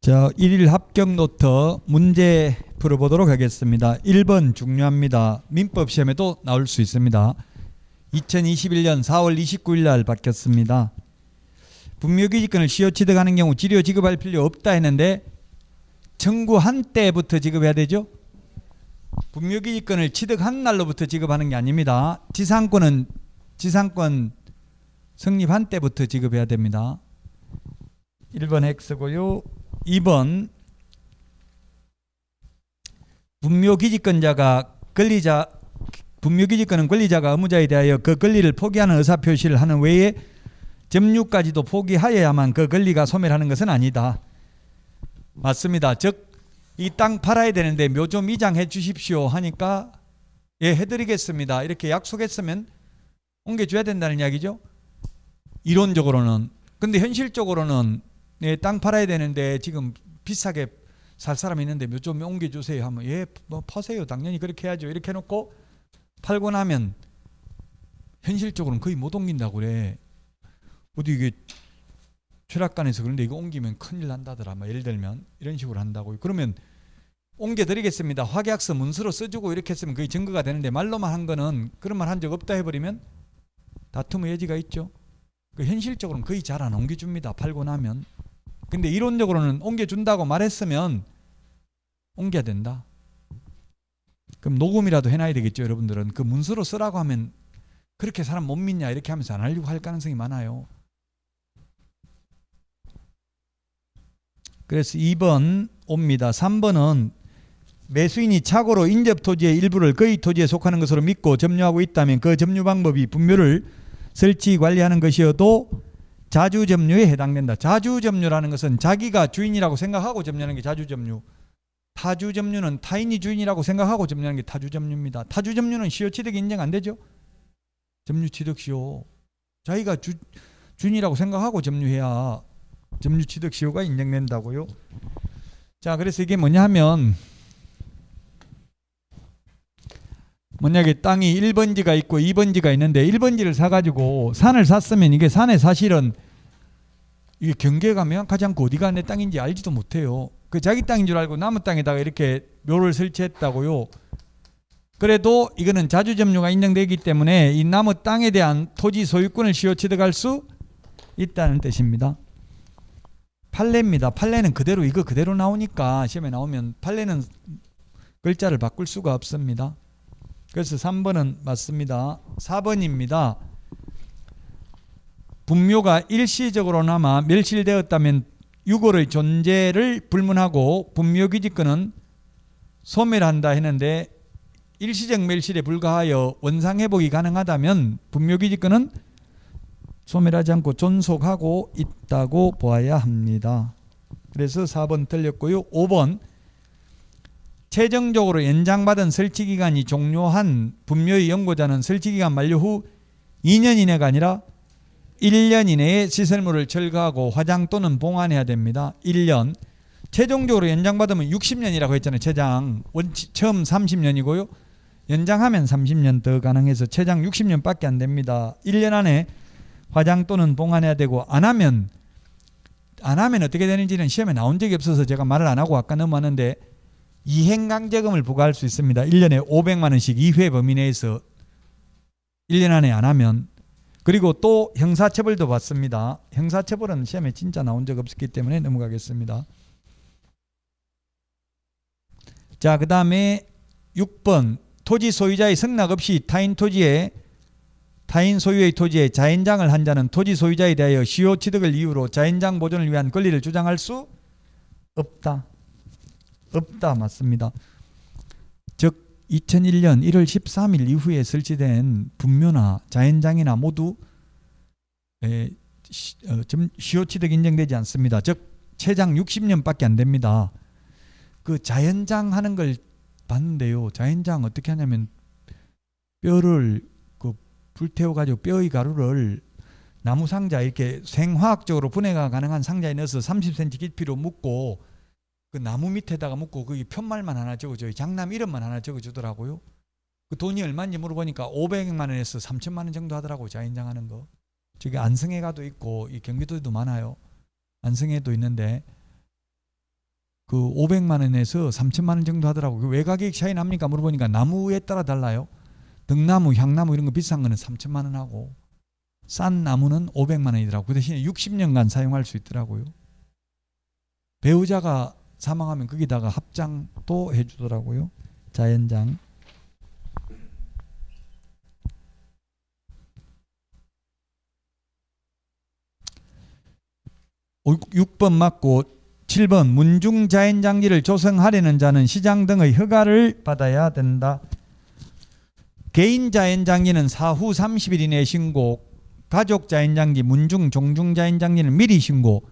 자, 1일 합격 노트 문제 풀어보도록 하겠습니다. 1번 중요합니다. 민법 시험에도 나올 수 있습니다. 2021년 4월 29일 날 바뀌었습니다. 분묘기지권을 시효 취득하는 경우 지료 지급할 필요 없다 했는데 청구한 때부터 지급해야 되죠. 분묘기지권을 취득한 날로부터 지급하는 게 아닙니다. 지상권 성립한 때부터 지급해야 됩니다. 1번 X고요. 2번 분묘기지권은 권리자가 의무자에 대하여 그 권리를 포기하는 의사표시를 하는 외에 점유까지도 포기하여야만 그 권리가 소멸하는 것은 아니다. 맞습니다. 즉 이 땅 팔아야 되는데 묘좀 이장해 주십시오 하니까 예 해드리겠습니다 이렇게 약속했으면 옮겨줘야 된다는 이야기죠. 이론적으로는. 근데 현실적으로는 네, 땅 팔아야 되는데 지금 비싸게 살 사람이 있는데 묘좀 옮겨주세요 하면 예 뭐 파세요 당연히 그렇게 해야죠 이렇게 해놓고 팔고 나면 현실적으로는 거의 못 옮긴다고 그래. 어디 이게 철학관에서 그런데 이거 옮기면 큰일 난다더라 막 예를 들면 이런 식으로 한다고. 그러면 옮겨드리겠습니다 확약서 문서로 써주고 이렇게 했으면 그게 증거가 되는데 말로만 한 거는 그런 말 한 적 없다 해버리면 다툼의 여지가 있죠. 현실적으로는 거의 잘 안 옮겨줍니다 팔고 나면. 근데 이론적으로는 옮겨준다고 말했으면 옮겨야 된다. 그럼 녹음이라도 해놔야 되겠죠. 여러분들은 그 문서로 쓰라고 하면 그렇게 사람 못 믿냐 이렇게 하면서 안 하려고 할 가능성이 많아요. 그래서 2번 옵니다. 3번은 매수인이 착오로 인접토지의 일부를 거의 토지에 속하는 것으로 믿고 점유하고 있다면 그 점유 방법이 분묘를 설치 관리하는 것이어도 자주점유에 해당된다. 자주점유라는 것은 자기가 주인이라고 생각하고 점유하는 게 자주점유. 타주점유는 타인이 주인이라고 생각하고 점유하는 게 타주점유입니다. 타주점유는 시효취득이 인정 안 되죠. 점유취득시효. 자기가 주인이라고 생각하고 점유해야 점유취득시효가 인정된다고요. 자, 그래서 이게 뭐냐 하면 만약에 땅이 1번지가 있고 2번지가 있는데 1번지를 사가지고 산을 샀으면 이게 산에 사실은 이게 경계가 명확하지 않고 어디가 내 땅인지 알지도 못해요. 그 자기 땅인 줄 알고 남의 땅에다가 이렇게 묘를 설치했다고요. 그래도 이거는 자주점유가 인정되기 때문에 이 남의 땅에 대한 토지 소유권을 시효 취득할 수 있다는 뜻입니다. 판례입니다. 판례는 그대로 이거 그대로 나오니까 시험에 나오면 판례는 글자를 바꿀 수가 없습니다. 그래서 3번은 맞습니다. 4번입니다. 분묘가 일시적으로나마 멸실되었다면 유골의 존재를 불문하고 분묘기지권은 소멸한다 했는데 일시적 멸실에 불과하여 원상회복이 가능하다면 분묘기지권은 소멸하지 않고 존속하고 있다고 보아야 합니다. 그래서 4번 틀렸고요. 5번 최종적으로 연장받은 설치기간이 종료한 분묘의 연고자는 설치기간 만료 후 2년 이내가 아니라 1년 이내에 시설물을 철거하고 화장 또는 봉안해야 됩니다. 1년. 최종적으로 연장받으면 60년이라고 했잖아요. 최장. 처음 30년이고요. 연장하면 30년 더 가능해서 최장 60년밖에 안 됩니다. 1년 안에 화장 또는 봉안해야 되고 안 하면 어떻게 되는지는 시험에 나온 적이 없어서 제가 말을 안 하고 아까 넘어왔는데 이행강제금을 부과할 수 있습니다. 1년에 500만 원씩 2회 범위 내에서 1년 안에 안 하면. 그리고 또 형사처벌도 받습니다. 형사처벌은 시험에 진짜 나온 적 없었기 때문에 넘어가겠습니다. 자, 그 다음에 6번 토지 소유자의 승낙 없이 타인 소유의 토지에 자연장을 한 자는 토지 소유자에 대하여 시효 취득을 이유로 자연장 보존을 위한 권리를 주장할 수 없다. 맞습니다. 즉 2001년 1월 13일 이후에 설치된 분묘나 자연장이나 모두 시효 취득 인정되지 않습니다. 즉 최장 60년밖에 안 됩니다. 그 자연장 하는 걸 봤는데요. 자연장 어떻게 하냐면 뼈를 불태워가지고 뼈의 가루를 나무 상자 이렇게 생화학적으로 분해가 가능한 상자에 넣어서 30cm 깊이로 묶고 그 나무 밑에다가 묶고 거기 편말만 하나 적어줘요. 장남 이름만 하나 적어주더라고요. 그 돈이 얼마인지 물어보니까 500만 원에서 3천만 원 정도 하더라고요. 자연장 하는 거. 저기 안성해가도 있고 이 경기도에도 많아요. 안성에도 있는데 그 500만 원에서 3천만 원 정도 하더라고요. 왜 가격이 차이 납니까? 물어보니까 나무에 따라 달라요. 등나무, 향나무 이런 거 비싼 거는 3천만 원 하고 싼 나무는 500만 원이더라고요. 그 대신에 60년간 사용할 수 있더라고요. 배우자가 사망하면 거기다가 합장도 해주더라고요. 자연장. 6번 맞고 7번 문중자연장지를 조성하려는 자는 시장 등의 허가를 받아야 된다. 개인자연장지는 사후 30일 이내 신고, 가족자연장지, 문중, 종중자연장지는 미리 신고,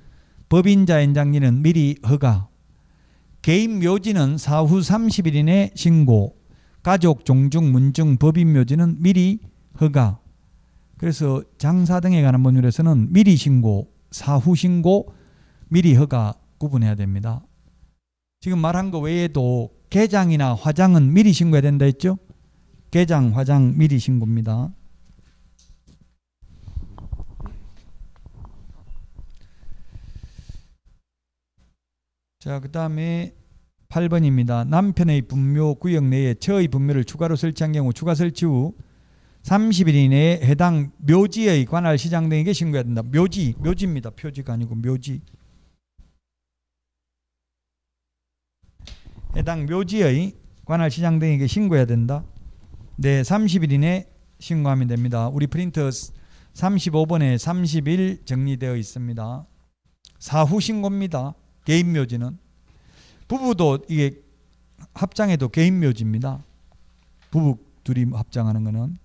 법인자연장지는 미리 허가. 개인묘지는 사후 30일 이내 신고, 가족, 종중, 문중, 법인묘지는 미리 허가. 그래서 장사 등에 관한 법률에서는 미리 신고, 사후 신고, 미리 허가 구분해야 됩니다. 지금 말한 거 외에도 개장이나 화장은 미리 신고해야 된다 했죠? 개장, 화장 미리 신고입니다. 자, 그 다음에 8번입니다. 남편의 분묘 구역 내에 처의 분묘를 추가로 설치한 경우 추가 설치 후 30일 이내에 해당 묘지의 관할 시장 등에게 신고해야 된다. 묘지입니다. 표지가 아니고 묘지. 해당 묘지의 관할 시장 등에게 신고해야 된다. 네, 30일 이내 신고하면 됩니다. 우리 프린터 35번에 30일 정리되어 있습니다. 사후 신고입니다. 개인 묘지는. 부부도 이게 합장해도 개인 묘지입니다. 부부 둘이 합장하는 거는.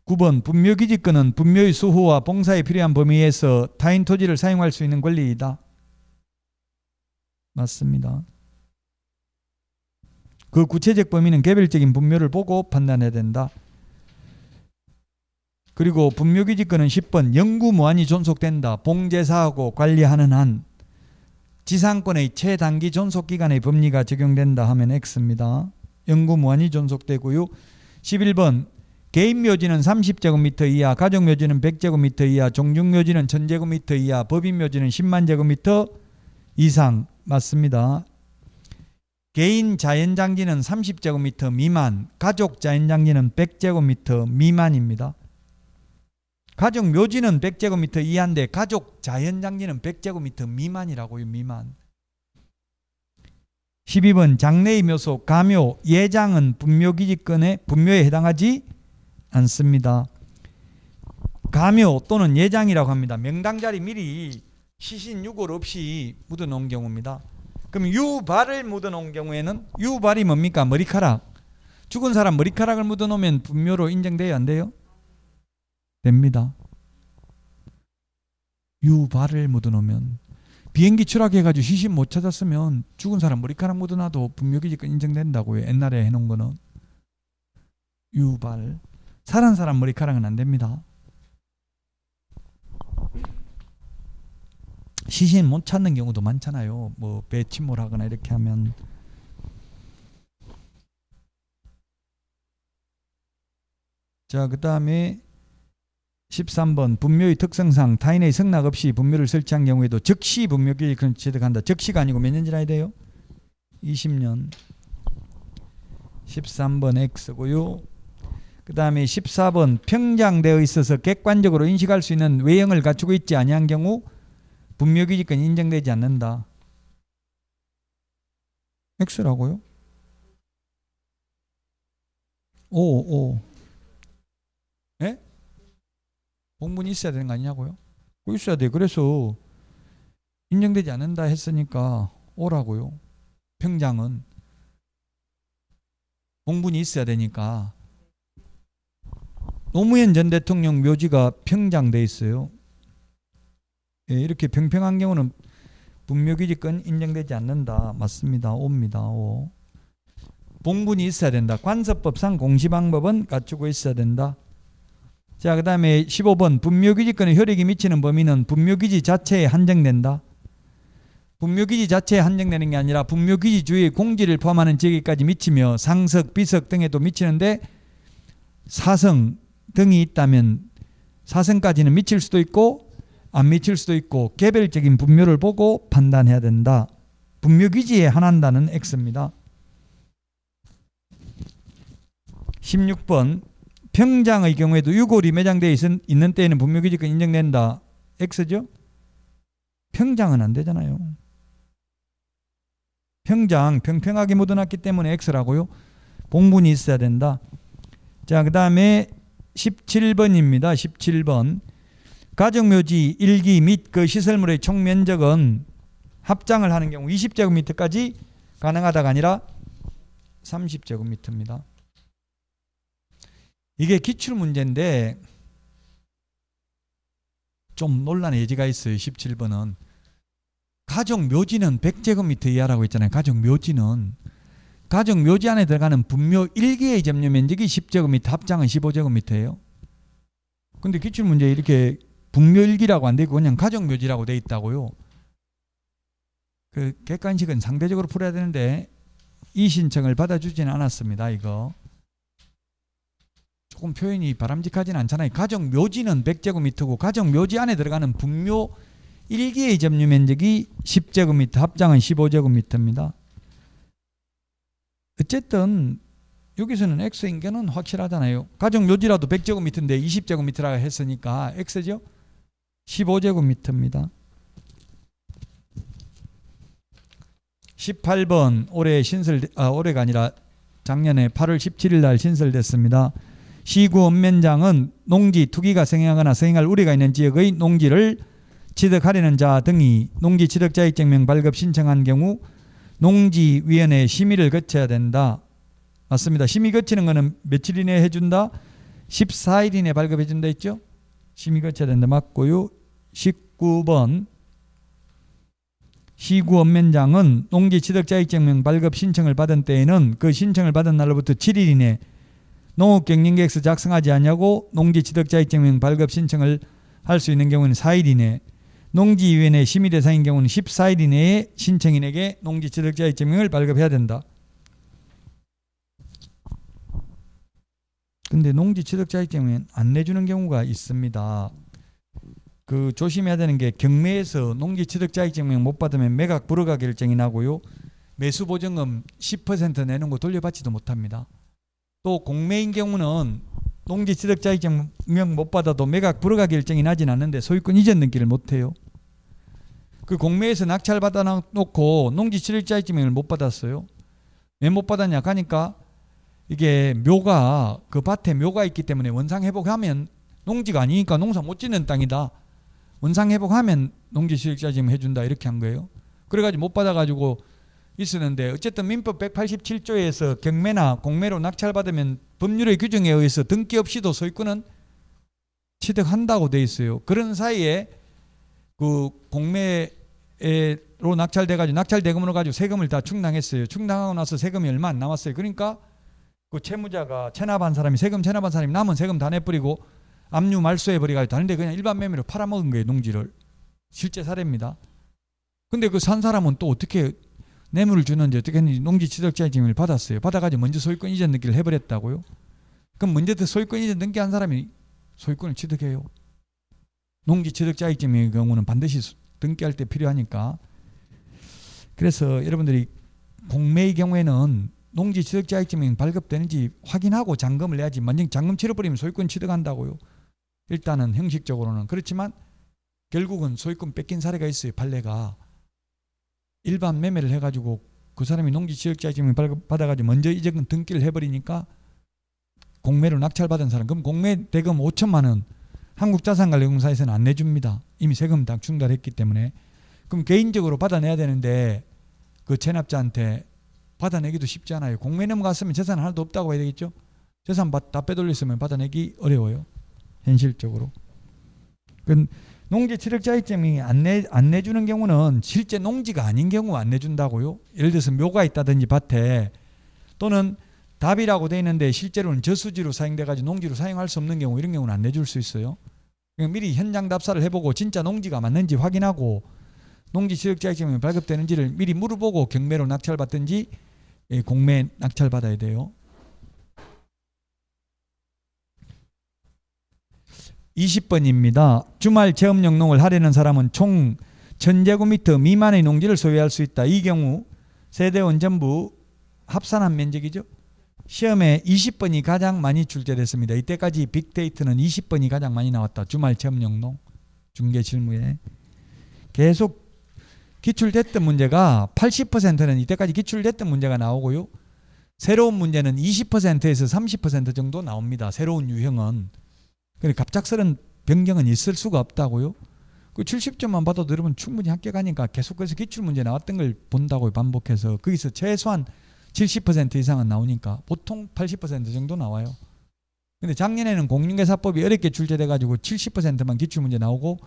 9번 분묘기지권은 분묘의 수호와 봉사에 필요한 범위에서 타인 토지를 사용할 수 있는 권리이다. 맞습니다. 그 구체적 범위는 개별적인 분묘를 보고 판단해야 된다. 그리고 분묘기지권은 10번 영구무한히 존속된다. 봉제사하고 관리하는 한 지상권의 최단기 존속기간의 법리가 적용된다 하면 X입니다. 영구무한히 존속되고요. 11번 개인묘지는 30제곱미터 이하, 가족묘지는 100제곱미터 이하, 종중묘지는 1000제곱미터 이하, 법인묘지는 10만 제곱미터 이상. 맞습니다. 개인 자연장지는 30제곱미터 미만, 가족 자연장지는 100제곱미터 미만입니다. 가족 묘지는 100제곱미터 이하인데 가족 자연장지는 100제곱미터 미만이라고요. 미만. 12번 장래의 묘소, 가묘, 예장은 분묘기지권에 분묘에 해당하지 않습니다. 가묘 또는 예장이라고 합니다. 명당 자리 미리 시신 유골 없이 묻어놓은 경우입니다. 그럼 유발을 묻어놓은 경우에는 유발이 뭡니까? 머리카락. 죽은 사람 머리카락을 묻어놓으면 분묘로 인정돼요? 안 돼요? 됩니다. 유발을 묻어놓으면 비행기 추락해가지고 시신 못 찾았으면 죽은 사람 머리카락 묻어놔도 분묘기지권 인정된다고요. 옛날에 해놓은 거는. 유발. 살은 사람 머리카락은 안 됩니다. 시신 못 찾는 경우도 많잖아요. 뭐 배 침몰하거나 이렇게 하면. 자, 그 다음에 13번 분묘의 특성상 타인의 승낙 없이 분묘를 설치한 경우에도 즉시 분묘기지권을 취득한다. 즉시가 아니고 몇 년 지나야 돼요? 20년. 13번 X고요. 그 다음에 14번 평장되어 있어서 객관적으로 인식할 수 있는 외형을 갖추고 있지 아니한 경우 분묘기지권이 인정되지 않는다. X라고요? 오. 예? 공문이 있어야 되는 거 아니냐고요? 있어야 돼. 그래서 인정되지 않는다 했으니까 오라고요. 평장은 공문이 있어야 되니까. 노무현 전 대통령 묘지가 평장돼 있어요. 예, 이렇게 평평한 경우는 분묘기지권 인정되지 않는다. 맞습니다. 오입니다. 오. 봉분이 있어야 된다. 관서법상 공시방법은 갖추고 있어야 된다. 자, 그 다음에 15번 분묘기지권의 효력이 미치는 범위는 분묘기지 자체에 한정된다. 분묘기지 자체에 한정되는 게 아니라 분묘기지 주위의 공지를 포함하는 지역에까지 미치며 상석, 비석 등에도 미치는데 사성 등이 있다면 사성까지는 미칠 수도 있고 안 미칠 수도 있고 개별적인 분묘를 보고 판단해야 된다. 분묘기지에 한한다는 X입니다. 16번 평장의 경우에도 유골이 매장되어 있는 때에는 분묘기지가 인정된다. X죠? 평장은 안 되잖아요. 평장 평평하게 묻어놨기 때문에 X라고요. 봉분이 있어야 된다. 자, 그 다음에 17번입니다. 17번 가정묘지 1기 및 그 시설물의 총면적은 합장을 하는 경우 20제곱미터까지 가능하다가 아니라 30제곱미터입니다. 이게 기출문제인데 좀 논란의 여지가 있어요. 17번은 가정묘지는 100제곱미터 이하라고 했잖아요. 가정묘지는 가정묘지 안에 들어가는 분묘 1기의 점유 면적이 10제곱미터, 합장은 15제곱미터예요. 근데 기출문제에 이렇게 분묘 1기라고 안 되고 그냥 가정묘지라고 돼 있다고요. 그 객관식은 상대적으로 풀어야 되는데 이 신청을 받아주지는 않았습니다. 이거 조금 표현이 바람직하진 않잖아요. 가정묘지는 100제곱미터고 가정묘지 안에 들어가는 분묘 1기의 점유 면적이 10제곱미터, 합장은 15제곱미터입니다. 어쨌든 여기서는 X인견은 확실하잖아요. 가정묘지라도 100제곱미터인데 20제곱미터라고 했으니까 X죠? 15제곱미터입니다. 18번 올해가 아니라 작년에 8월 17일 날 신설됐습니다. 시구 읍면장은 농지 투기가 성행하거나 성행할 우려가 있는 지역의 농지를 취득하려는 자 등이 농지 취득자익증명 발급 신청한 경우 농지위원회 심의를 거쳐야 된다. 맞습니다. 심의 거치는 거는 며칠 이내에 해준다? 14일 이내에 발급해준다 했죠? 심의 거쳐야 된다. 맞고요. 19번 시구 읍면장은 농지 취득자익증명 발급 신청을 받은 때에는 그 신청을 받은 날로부터 7일 이내 농업경영계획서 작성하지 않냐고 농지 취득자익증명 발급 신청을 할 수 있는 경우는 4일 이내, 농지위원회 심의 대상인 경우는 14일 이내에 신청인에게 농지 취득자익증명을 발급해야 된다. 근데 농지 취득자익증명은 안 내주는 경우가 있습니다. 그 조심해야 되는 게 경매에서 농지 취득자익증명 못 받으면 매각 불허가 결정이 나고요. 매수보증금 10% 내는 거 돌려받지도 못합니다. 또 공매인 경우는 농지 취득자익증명 못 받아도 매각 불허가 결정이 나진 않는데 소유권 이전 등기를 못해요. 그 공매에서 낙찰 받아놓고 농지 취득자익증명을 못 받았어요. 왜 못 받았냐 하니까 이게 묘가 그 밭에 묘가 있기 때문에 원상회복하면 농지가 아니니까 농사 못 짓는 땅이다. 원상회복하면 농지 취득자익증명 해준다 이렇게 한 거예요. 그래가지고 못 받아가지고 있었는데 어쨌든 민법 187조에서 경매나 공매로 낙찰받으면 법률의 규정에 의해서 등기 없이도 소유권은 취득한다고 돼 있어요. 그런 사이에 그 공매로 낙찰돼가지고 낙찰대금으로 가지고 세금을 다 충당했어요. 충당하고 나서 세금이 얼마 안 남았어요. 그러니까 그 채무자가 체납한 사람이 세금 체납한 사람이 남은 세금 다 내버리고 압류 말소해버려가지고 다른데 그냥 일반 매매로 팔아먹은 거예요. 농지를. 실제 사례입니다. 근데 그 산 사람은 또 어떻게 뇌물을 주는지 어떻게 했는지 농지 취득자익증명을 받았어요. 받아가지고 먼저 소유권 이전 등기를 해버렸다고요. 그럼 먼저 소유권 이전 등기한 사람이 소유권을 취득해요. 농지 취득자익증명의 경우는 반드시 등기할 때 필요하니까. 그래서 여러분들이 공매의 경우에는 농지 취득자익증명 발급되는지 확인하고 잔금을 내야지. 만약 잔금 치러버리면 소유권 취득한다고요. 일단은 형식적으로는. 그렇지만 결국은 소유권 뺏긴 사례가 있어요. 판례가. 일반 매매를 해가지고 그 사람이 농지 취득자익증명 받아가지고 먼저 이전 등기를 해버리니까 공매로 낙찰받은 사람, 그럼 공매 대금 5천만 원 한국자산관리공사에서는 안 내줍니다. 이미 세금 다 충당했기 때문에. 그럼 개인적으로 받아내야 되는데 그 체납자한테 받아내기도 쉽지 않아요. 공매 넘어갔으면 재산 하나도 없다고 해야 되겠죠. 재산 다 빼돌렸으면 받아내기 어려워요. 현실적으로. 그 농지 취득자익증명이 안 내주는 경우는 실제 농지가 아닌 경우 안 내준다고요. 예를 들어서 묘가 있다든지 밭에 또는 답이라고 돼 있는데 실제로는 저수지로 사용돼가지고 농지로 사용할 수 없는 경우 이런 경우는 안 내줄 수 있어요. 그러니까 미리 현장 답사를 해보고 진짜 농지가 맞는지 확인하고 농지 취득자익증명이 발급되는지를 미리 물어보고 경매로 낙찰받든지 공매 낙찰받아야 돼요. 20번입니다. 주말 체험 영농을 하려는 사람은 총 1000제곱미터 미만의 농지를 소유할 수 있다. 이 경우 세대원 전부 합산한 면적이죠. 시험에 20번이 가장 많이 출제됐습니다. 이때까지 빅데이터는 20번이 가장 많이 나왔다. 주말 체험 영농 중개 실무에 계속 기출됐던 문제가 80%는 이때까지 기출됐던 문제가 나오고요. 새로운 문제는 20%에서 30% 정도 나옵니다. 새로운 유형은. 그러니까 갑작스런 변경은 있을 수가 없다고요. 그 70점만 받아도 여러분 충분히 합격하니까 계속해서 기출문제 나왔던 걸 본다고요. 반복해서. 거기서 최소한 70% 이상은 나오니까 보통 80% 정도 나와요. 근데 작년에는 공인중개사법이 어렵게 출제돼가지고 70%만 기출문제 나오고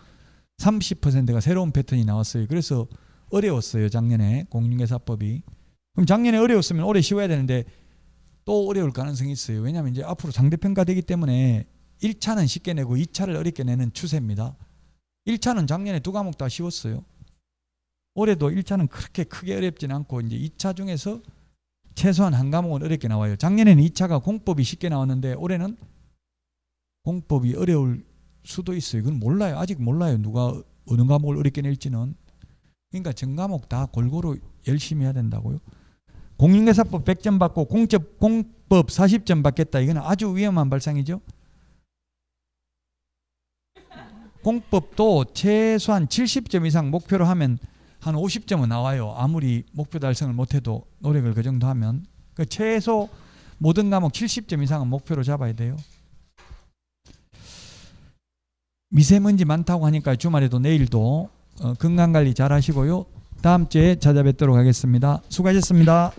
30%가 새로운 패턴이 나왔어요. 그래서 어려웠어요. 작년에 공인중개사법이. 그럼 작년에 어려웠으면 올해 쉬워야 되는데 또 어려울 가능성이 있어요. 왜냐하면 이제 앞으로 상대평가되기 때문에 1차는 쉽게 내고 2차를 어렵게 내는 추세입니다. 1차는 작년에 2과목 다 쉬웠어요. 올해도 1차는 그렇게 크게 어렵지는 않고 이제 2차 중에서 최소한 한 과목은 어렵게 나와요. 작년에는 2차가 공법이 쉽게 나왔는데 올해는 공법이 어려울 수도 있어요. 그건 몰라요. 아직 몰라요. 누가 어느 과목을 어렵게 낼지는. 그러니까 전 과목 다 골고루 열심히 해야 된다고요. 공인중개사법 100점 받고 공법 40점 받겠다. 이건 아주 위험한 발상이죠. 공법도 최소한 70점 이상 목표로 하면 한 50점은 나와요. 아무리 목표 달성을 못해도 노력을 그 정도 하면. 그 최소 모든 과목 70점 이상은 목표로 잡아야 돼요. 미세먼지 많다고 하니까 주말에도 내일도 건강관리 잘 하시고요. 다음 주에 찾아뵙도록 하겠습니다. 수고하셨습니다.